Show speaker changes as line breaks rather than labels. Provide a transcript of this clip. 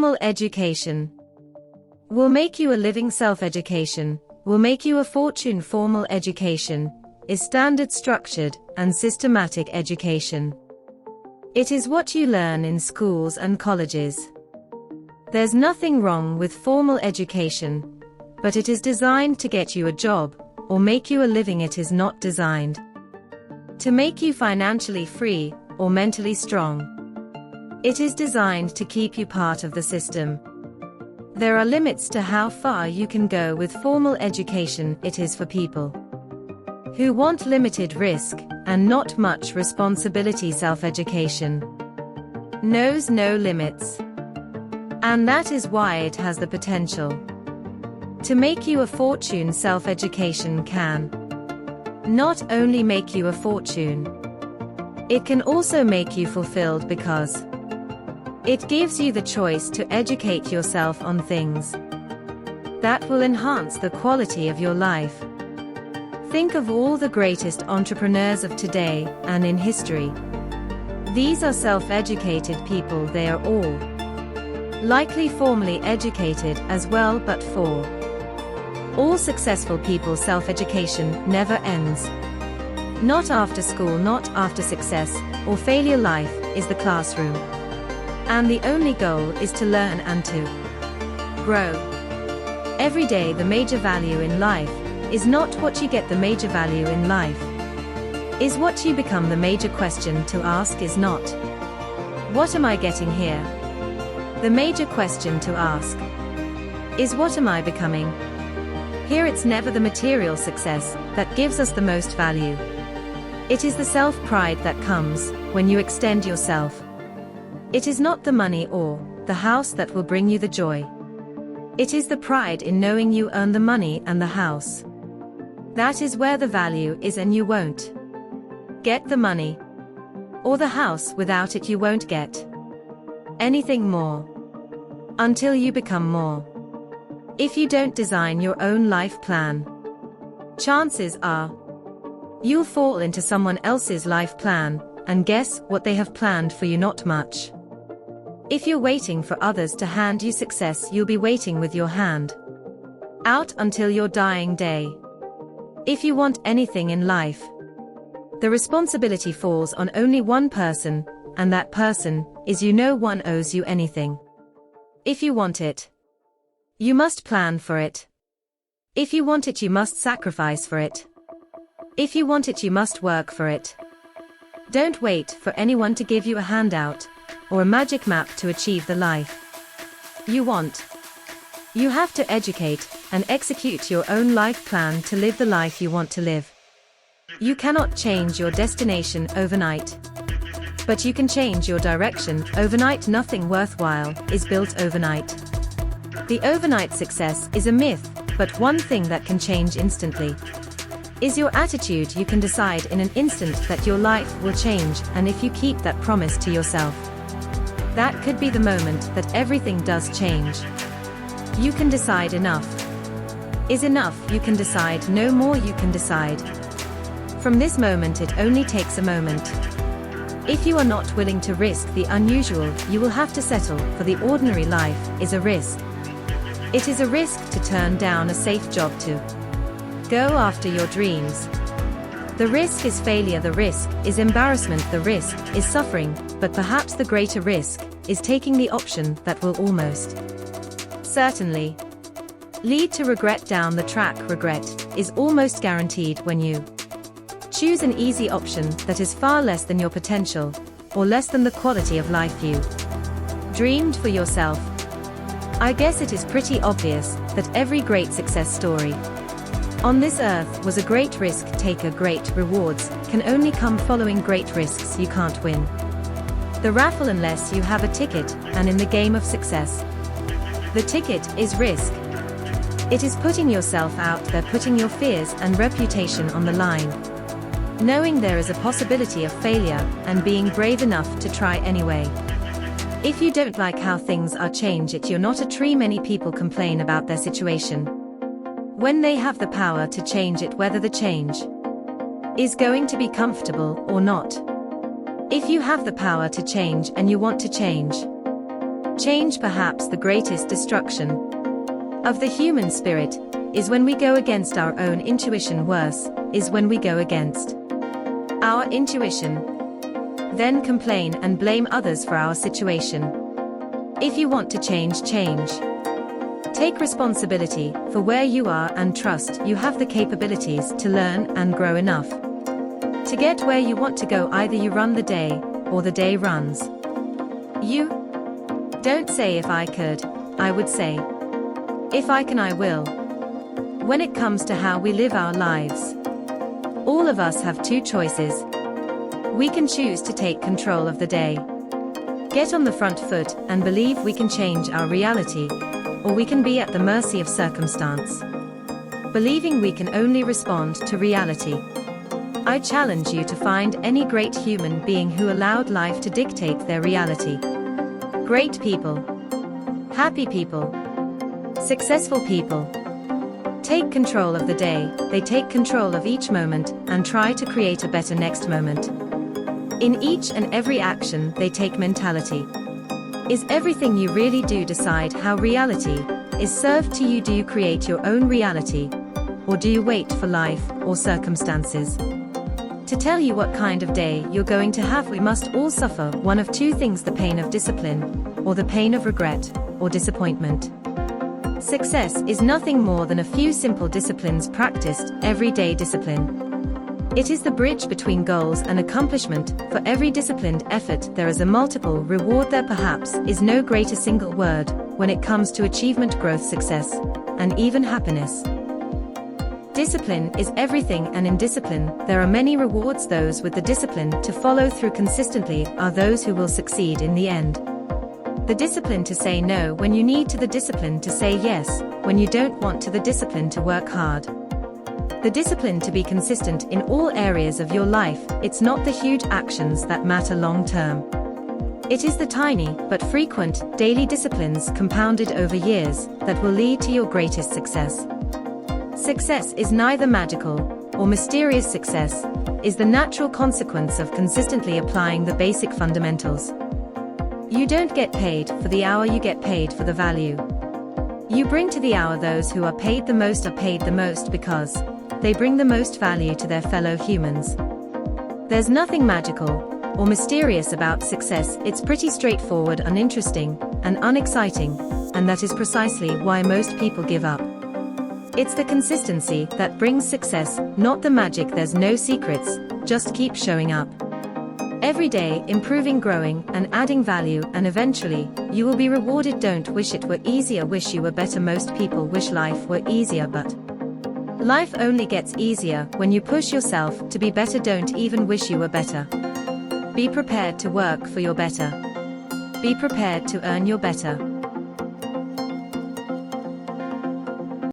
Formal education will make you a living. Self-education will make you a fortune. Formal education is standard, structured, and systematic education. It is what you learn in schools and colleges. There's nothing wrong with formal education, but it is designed to get you a job or make you a living. It is not designed to make you financially free or mentally strong. It is designed to keep you part of the system. There are limits to how far you can go with formal education. It is for people who want limited risk and not much responsibility. Self-education knows no limits. And that is why it has the potential to make you a fortune. Self-education can not only make you a fortune, it can also make you fulfilled, because it gives you the choice to educate yourself on things that will enhance the quality of your life. Think of all the greatest entrepreneurs of today and in history. These are self-educated people. They are all likely formally educated as well, but for all successful people, self-education never ends. Not after school, not after success or failure. Life is the classroom, and the only goal is to learn and to grow. Every day, the major value in life is not what you get. The major value in life is what you become. The major question to ask is not, what am I getting here? The major question to ask is, what am I becoming here? It's never the material success that gives us the most value. It is the self-pride that comes when you extend yourself. It is not the money or the house that will bring you the joy. It is the pride in knowing you earn the money and the house. That is where the value is, and you won't get the money or the house. Without it, you won't get anything more until you become more. If you don't design your own life plan, chances are you'll fall into someone else's life plan, and guess what they have planned for you? Not much. If you're waiting for others to hand you success, you'll be waiting with your hand out until your dying day. If you want anything in life, the responsibility falls on only one person, and that person is you. No one owes you anything. If you want it, you must plan for it. If you want it, you must sacrifice for it. If you want it, you must work for it. Don't wait for anyone to give you a handout or a magic map to achieve the life you want. You have to educate and execute your own life plan to live the life you want to live. You cannot change your destination overnight, but you can change your direction overnight. Nothing worthwhile is built overnight. The overnight success is a myth, but one thing that can change instantly is your attitude. You can decide in an instant that your life will change, and if you keep that promise to yourself, that could be the moment that everything does change. You can decide enough is enough. You can decide no more. You can decide from this moment. It only takes a moment. If you are not willing to risk the unusual, you will have to settle for the ordinary. Life is a risk. It is a risk to turn down a safe job, to go after your dreams. The risk is failure. The risk is embarrassment. The risk is suffering, but perhaps the greater risk is taking the option that will almost certainly lead to regret down the track. Regret is almost guaranteed when you choose an easy option that is far less than your potential, or less than the quality of life you dreamed for yourself. I guess it is pretty obvious that every great success story on this earth was a great risk taker. Great rewards can only come following great risks. You can't win the raffle unless you have a ticket, and in the game of success, the ticket is risk. It is putting yourself out there, putting your fears and reputation on the line, knowing there is a possibility of failure, and being brave enough to try anyway. If you don't like how things are, change it. You're not a tree. Many people complain about their situation when they have the power to change it, whether the change is going to be comfortable or not. If you have the power to change and you want to change, Change, perhaps the greatest destruction of the human spirit, is when we go against our own intuition. Worse is when we go against our intuition, then complain and blame others for our situation. If you want to change, change. Take responsibility for where you are and trust you have the capabilities to learn and grow enough to get where you want to go. Either you run the day, or the day runs you. Don't say if I could, I would say if I can, I will. When it comes to how we live our lives, all of us have two choices. We can choose to take control of the day, get on the front foot, and believe we can change our reality, or we can be at the mercy of circumstance, believing we can only respond to reality. I challenge you to find any great human being who allowed life to dictate their reality. Great people, happy people, successful people take control of the day, they take control of each moment and try to create a better next moment. In each and every action they take mentality. Is everything you really do decide how reality is served to you? Do you create your own reality, or do you wait for life or circumstances to tell you what kind of day you're going to have? We must all suffer one of two things: the pain of discipline, or the pain of regret or disappointment. Success is nothing more than a few simple disciplines practiced, everyday discipline. It is the bridge between goals and accomplishment. For every disciplined effort there is a multiple reward. There perhaps is no greater single word when it comes to achievement, growth, success, and even happiness. Discipline is everything, and in discipline there are many rewards. Those with the discipline to follow through consistently are those who will succeed in the end. The discipline to say no when you need to, the discipline to say yes when you don't want to, the discipline to work hard, the discipline to be consistent in all areas of your life. It's not the huge actions that matter long term. It is the tiny but frequent daily disciplines compounded over years that will lead to your greatest success. Success is neither magical or mysterious. Success is the natural consequence of consistently applying the basic fundamentals. You don't get paid for the hour, you get paid for the value you bring to the hour. Those who are paid the most are paid the most because they bring the most value to their fellow humans. There's nothing magical or mysterious about success. It's pretty straightforward, uninteresting, and unexciting, and that is precisely why most people give up. It's the consistency that brings success, not the magic. There's no secrets, just keep showing up every day, improving, growing, and adding value, and eventually, you will be rewarded. Don't wish it were easier, wish you were better. Most people wish life were easier, but life only gets easier when you push yourself to be better. Don't even wish you were better. Be prepared to work for your better. Be prepared to earn your better.